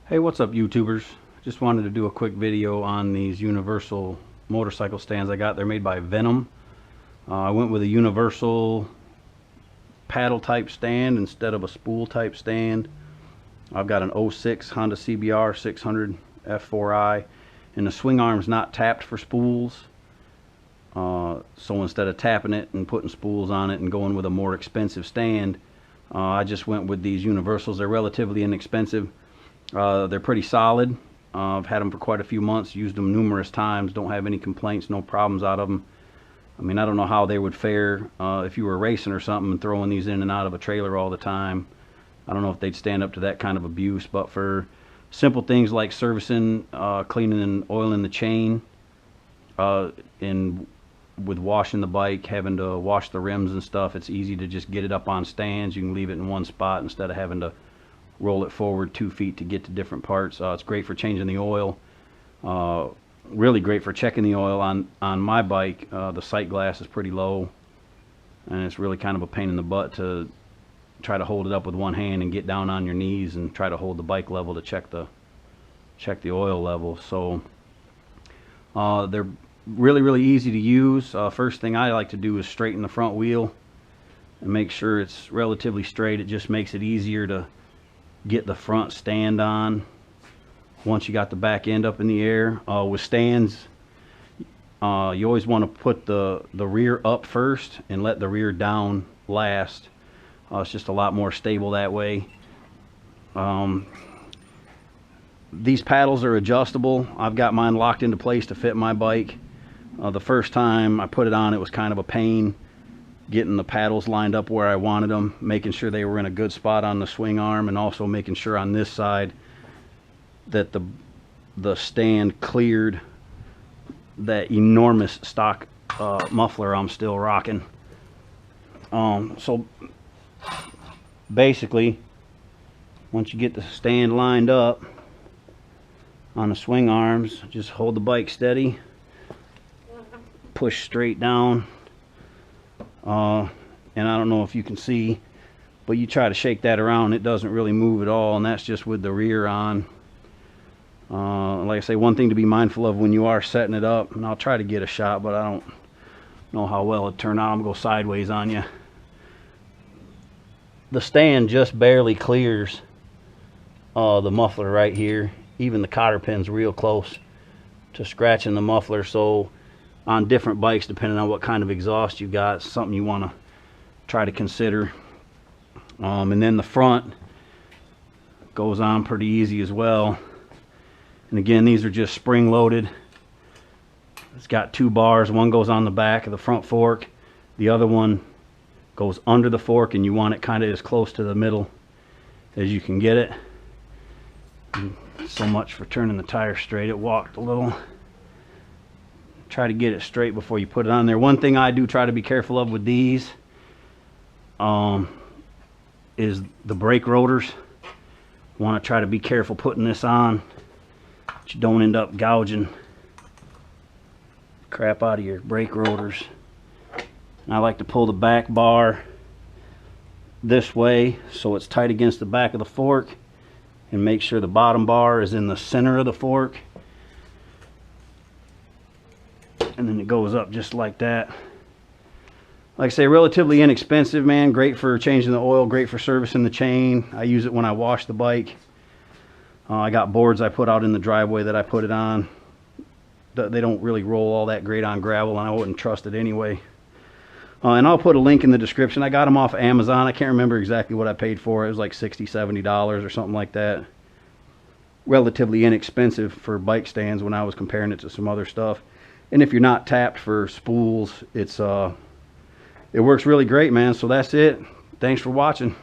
Hey, what's up, YouTubers? Just wanted to do a quick video on these universal motorcycle stands I got. They're made by Venom. I went with a universal paddle type stand instead of a spool type stand. I've got an '06 Honda CBR 600 F4i, and the swing arm's not tapped for spools. So instead of tapping it and putting spools on it and going with a more expensive stand, I just went with these universals. They're relatively inexpensive. They're pretty solid. I've had them for quite a few months, used them numerous times, don't have any complaints, no problems out of them. I mean, I don't know how they would fare if you were racing or something and throwing these in and out of a trailer all the time. I don't know if they'd stand up to that kind of abuse, but for simple things like servicing, cleaning and oiling the chain, and with washing the bike, having to wash the rims and stuff, it's easy to just get it up on stands. You can leave it in one spot instead of having to roll it forward 2 feet to get to different parts. It's great for changing the oil. Really great for checking the oil on my bike. The sight glass is pretty low, and it's really kind of a pain in the butt to try to hold it up with one hand and get down on your knees and try to hold the bike level to check the oil level. So they're really easy to use. First thing I like to do is straighten the front wheel and make sure it's relatively straight. It just makes it easier to get the front stand on once you got the back end up in the air. With stands, you always want to put the rear up first and let the rear down last. It's just a lot more stable that way. These paddles are adjustable. I've got mine locked into place to fit my bike. The first time I put it on, it was kind of a pain getting the paddles lined up where I wanted them, making sure they were in a good spot on the swing arm, and also making sure on this side that the stand cleared that enormous stock muffler I'm still rocking. So basically, once you get the stand lined up on the swing arms, just hold the bike steady, push straight down, and I don't know if you can see, but you try to shake that around, it doesn't really move at all, and that's just with the rear on. Like I say, one thing to be mindful of when you are setting it up, and I'll try to get a shot, but I don't know how well it turned out. I'm gonna go sideways on you. The stand just barely clears the muffler right here. Even the cotter pin's real close to scratching the muffler. So on different bikes, depending on what kind of exhaust you got, it's something you want to try to consider. And then the front goes on pretty easy as well. And again, these are just spring loaded. It's got two bars. One goes on the back of the front fork, the other one goes under the fork, and you want it kind of as close to the middle as you can get it. And so much for turning the tire straight. It walked a little. Try to get it straight before you put it on there. One thing I do try to be careful of with these is the brake rotors. Want to try to be careful putting this on, but you don't end up gouging crap out of your brake rotors. And I like to pull the back bar this way so it's tight against the back of the fork, and make sure the bottom bar is in the center of the fork, and then it goes up just like that. Like I say, relatively inexpensive, man. Great for changing the oil, great for servicing the chain. I use it when I wash the bike. I got boards I put out in the driveway that I put it on. They don't really roll all that great on gravel, and I wouldn't trust it anyway. And I'll put a link in the description. I got them off of Amazon. I can't remember exactly what I paid for it. It was like $60, $70 or something like that. Relatively inexpensive for bike stands when I was comparing it to some other stuff. And if you're not tapped for spools, it works really great, man. So that's it. Thanks for watching.